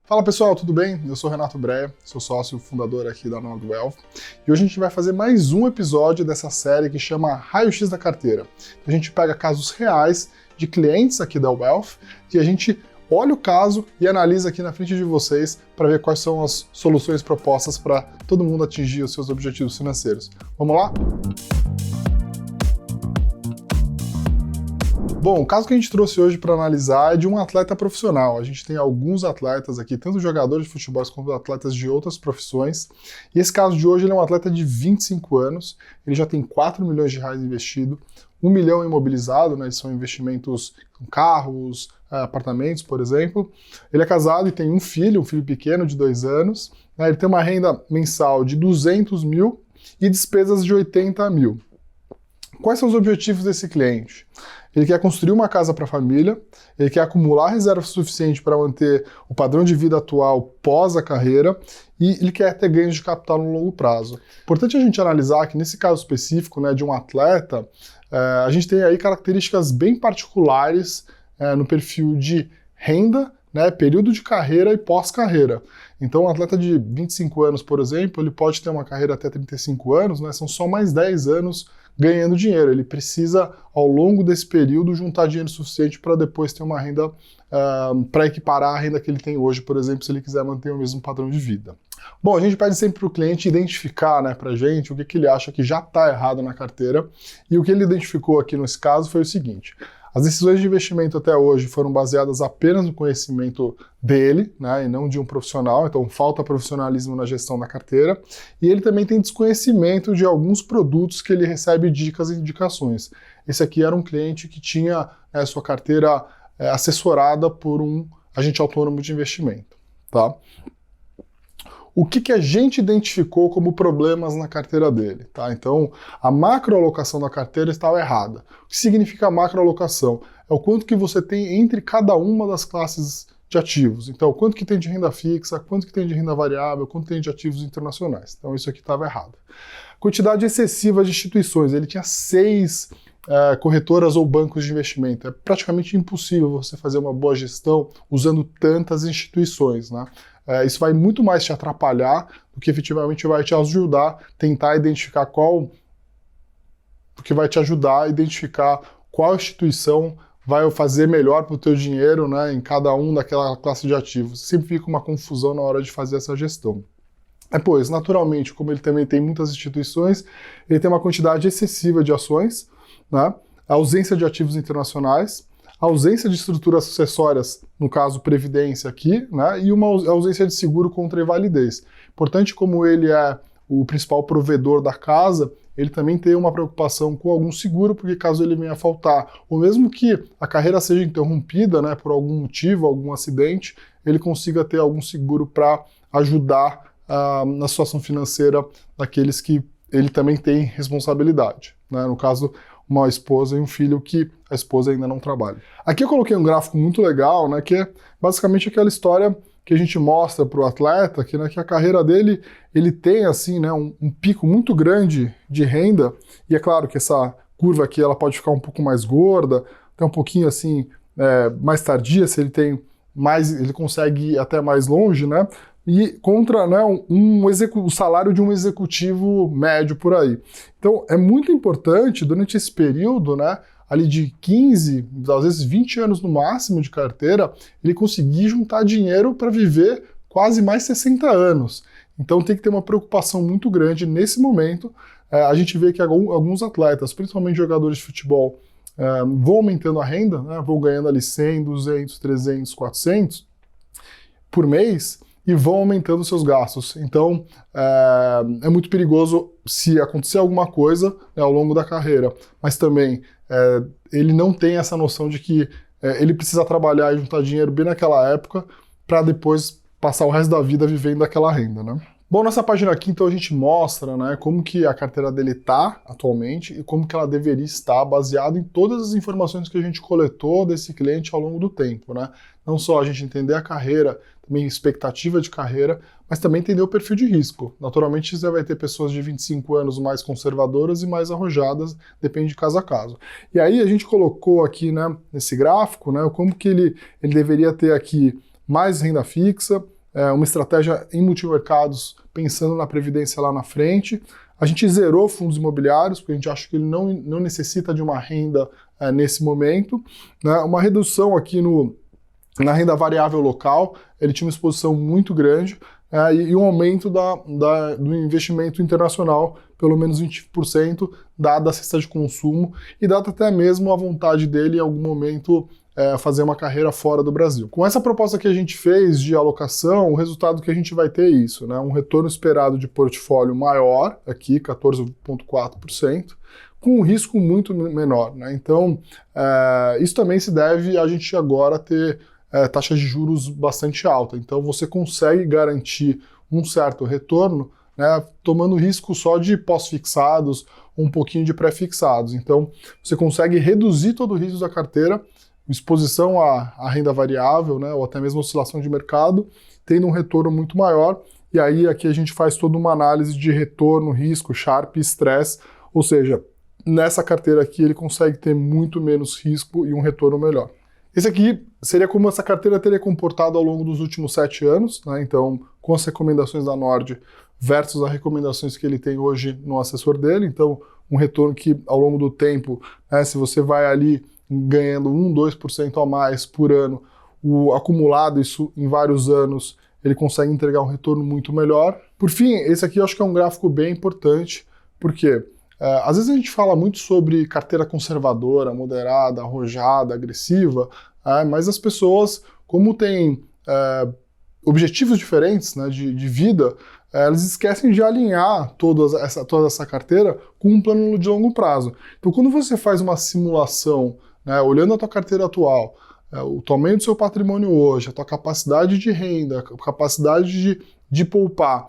Fala pessoal, tudo bem? Eu sou Renato Breia, sou sócio fundador aqui da Nord Wealth e hoje a gente vai fazer mais um episódio dessa série que chama Raio-X da Carteira. A gente pega casos reais de clientes aqui da Wealth e a gente olha o caso e analisa aqui na frente de vocês para ver quais são as soluções propostas para todo mundo atingir os seus objetivos financeiros. Vamos lá? Bom, o caso que a gente trouxe hoje para analisar é de um atleta profissional. A gente tem alguns atletas aqui, tanto jogadores de futebol quanto atletas de outras profissões. E esse caso de hoje ele é um atleta de 25 anos, ele já tem 4 milhões de reais investido, 1 milhão imobilizado, né? São investimentos em carros, apartamentos, por exemplo. Ele é casado e tem um filho pequeno de 2 anos. Né? Ele tem uma renda mensal de 200 mil e despesas de 80 mil. Quais são os objetivos desse cliente? Ele quer construir uma casa para a família, ele quer acumular reserva suficiente para manter o padrão de vida atual pós a carreira e ele quer ter ganhos de capital no longo prazo. Importante a gente analisar que nesse caso específico, né, de um atleta, a gente tem aí características bem particulares no perfil de renda, né, período de carreira e pós-carreira. Então, um atleta de 25 anos, por exemplo, ele pode ter uma carreira até 35 anos, né, são só mais 10 anos ganhando dinheiro. Ele precisa, ao longo desse período, juntar dinheiro suficiente para depois ter uma renda para equiparar a renda que ele tem hoje, por exemplo, se ele quiser manter o mesmo padrão de vida. Bom, a gente pede sempre para o cliente identificar, né, para a gente o que ele acha que já está errado na carteira, e o que ele identificou aqui nesse caso foi o seguinte: as decisões de investimento até hoje foram baseadas apenas no conhecimento dele, né, e não de um profissional, então falta profissionalismo na gestão da carteira, e ele também tem desconhecimento de alguns produtos que ele recebe dicas e indicações. Esse aqui era um cliente que tinha sua carteira assessorada por um agente autônomo de investimento. Tá? O que a gente identificou como problemas na carteira dele? Tá? Então, a macroalocação da carteira estava errada. O que significa macroalocação? É o quanto que você tem entre cada uma das classes de ativos. Então, quanto que tem de renda fixa, quanto que tem de renda variável, quanto tem de ativos internacionais. Então, isso aqui estava errado. Quantidade excessiva de instituições. Ele tinha 6 corretoras ou bancos de investimento. É praticamente impossível você fazer uma boa gestão usando tantas instituições, né? Isso vai muito mais te atrapalhar do que efetivamente vai te ajudar a tentar identificar qual instituição vai fazer melhor para o teu dinheiro, né, em cada um daquela classe de ativos. Sempre fica uma confusão na hora de fazer essa gestão. Depois, naturalmente, como ele também tem muitas instituições, ele tem uma quantidade excessiva de ações, né, a ausência de ativos internacionais, a ausência de estruturas sucessórias, no caso previdência aqui, né, e uma ausência de seguro contra invalidez. Importante, como ele é o principal provedor da casa, ele também tem uma preocupação com algum seguro, porque caso ele venha a faltar, ou mesmo que a carreira seja interrompida, né, por algum motivo, algum acidente, ele consiga ter algum seguro para ajudar na situação financeira daqueles que ele também tem responsabilidade, né, no caso, uma esposa e um filho que a esposa ainda não trabalha. Aqui eu coloquei um gráfico muito legal, né, que é basicamente aquela história que a gente mostra para o atleta, que, né, que a carreira dele, ele tem assim, né, um pico muito grande de renda, e é claro que essa curva aqui ela pode ficar um pouco mais gorda, até um pouquinho assim, mais tardia, se ele tem mais, ele consegue ir até mais longe, né, e contra, né, o salário de um executivo médio por aí. Então é muito importante durante esse período, né, ali de 15, às vezes 20 anos no máximo de carteira, ele conseguir juntar dinheiro para viver quase mais 60 anos. Então tem que ter uma preocupação muito grande nesse momento. A gente vê que alguns atletas, principalmente jogadores de futebol, vão aumentando a renda, né, vão ganhando ali 100, 200, 300, 400 por mês, e vão aumentando seus gastos. Então, é muito perigoso se acontecer alguma coisa, né, ao longo da carreira, mas também ele não tem essa noção de que ele precisa trabalhar e juntar dinheiro bem naquela época para depois passar o resto da vida vivendo aquela renda, né? Bom, nessa página aqui, então, a gente mostra, né, como que a carteira dele está atualmente e como que ela deveria estar, baseado em todas as informações que a gente coletou desse cliente ao longo do tempo, né? Não só a gente entender a carreira, também expectativa de carreira, mas também entender o perfil de risco. Naturalmente, você vai ter pessoas de 25 anos mais conservadoras e mais arrojadas, depende de caso a caso. E aí a gente colocou aqui, né, nesse gráfico, né, como que ele deveria ter aqui mais renda fixa, uma estratégia em multimercados pensando na previdência lá na frente. A gente zerou fundos imobiliários, porque a gente acha que ele não necessita de uma renda nesse momento, né? Uma redução aqui na renda variável local, ele tinha uma exposição muito grande, e um aumento do investimento internacional, pelo menos 20%, dada a cesta de consumo, e dada até mesmo a vontade dele em algum momento fazer uma carreira fora do Brasil. Com essa proposta que a gente fez de alocação, o resultado que a gente vai ter é isso, né? Um retorno esperado de portfólio maior, aqui 14,4%, com um risco muito menor, né? Então, isso também se deve a gente agora ter taxa de juros bastante alta. Então, você consegue garantir um certo retorno, né, tomando risco só de pós-fixados, um pouquinho de pré-fixados. Então, você consegue reduzir todo o risco da carteira, exposição à renda variável, né, ou até mesmo oscilação de mercado, tendo um retorno muito maior. E aí aqui a gente faz toda uma análise de retorno, risco, Sharpe e estresse, ou seja, nessa carteira aqui ele consegue ter muito menos risco e um retorno melhor. Esse aqui seria como essa carteira teria comportado ao longo dos últimos 7 anos, né? Então, com as recomendações da Nord versus as recomendações que ele tem hoje no assessor dele. Então, um retorno que ao longo do tempo, né, se você vai ali ganhando 2% a mais por ano, o acumulado, isso em vários anos, ele consegue entregar um retorno muito melhor. Por fim, esse aqui eu acho que é um gráfico bem importante, porque às vezes a gente fala muito sobre carteira conservadora, moderada, arrojada, agressiva, mas as pessoas, como têm objetivos diferentes, né, de vida, elas esquecem de alinhar toda essa carteira com um plano de longo prazo. Então, quando você faz uma simulação, né, olhando a tua carteira atual, o tamanho do seu patrimônio hoje, a tua capacidade de renda, a capacidade de poupar,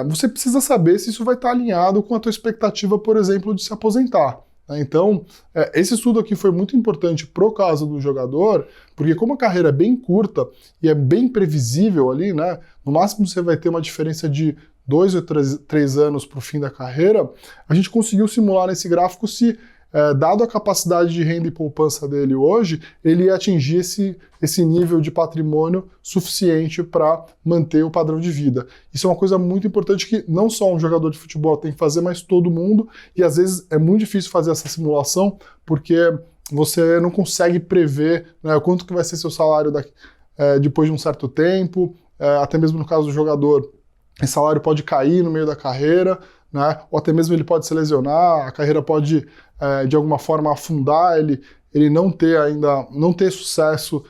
você precisa saber se isso vai estar alinhado com a tua expectativa, por exemplo, de se aposentar. Então, esse estudo aqui foi muito importante pro caso do jogador, porque como a carreira é bem curta e é bem previsível ali, né, no máximo você vai ter uma diferença de 2 ou 3 anos para o fim da carreira, a gente conseguiu simular nesse gráfico se, dado a capacidade de renda e poupança dele hoje, ele ia atingir esse nível de patrimônio suficiente para manter o padrão de vida. Isso é uma coisa muito importante que não só um jogador de futebol tem que fazer, mas todo mundo, e às vezes é muito difícil fazer essa simulação, porque você não consegue prever, né, quanto que vai ser seu salário depois de um certo tempo, até mesmo no caso do jogador, esse salário pode cair no meio da carreira, né, ou até mesmo ele pode se lesionar, a carreira pode de alguma forma afundar, ele não ter sucesso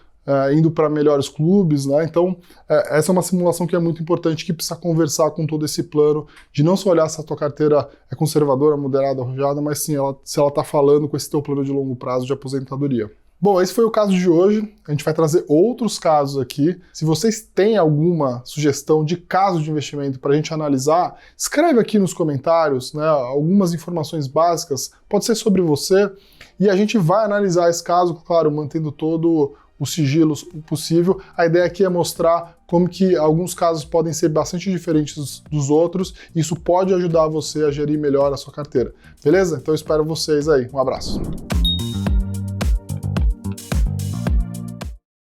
indo para melhores clubes, né? Então essa é uma simulação que é muito importante, que precisa conversar com todo esse plano, de não só olhar se a tua carteira é conservadora, moderada, arrojada, mas sim se ela está falando com esse teu plano de longo prazo de aposentadoria. Bom, esse foi o caso de hoje. A gente vai trazer outros casos aqui. Se vocês têm alguma sugestão de caso de investimento para a gente analisar, escreve aqui nos comentários, né, algumas informações básicas, pode ser sobre você, e a gente vai analisar esse caso, claro, mantendo todo o sigilo possível. A ideia aqui é mostrar como que alguns casos podem ser bastante diferentes dos outros, e isso pode ajudar você a gerir melhor a sua carteira. Beleza? Então eu espero vocês aí. Um abraço.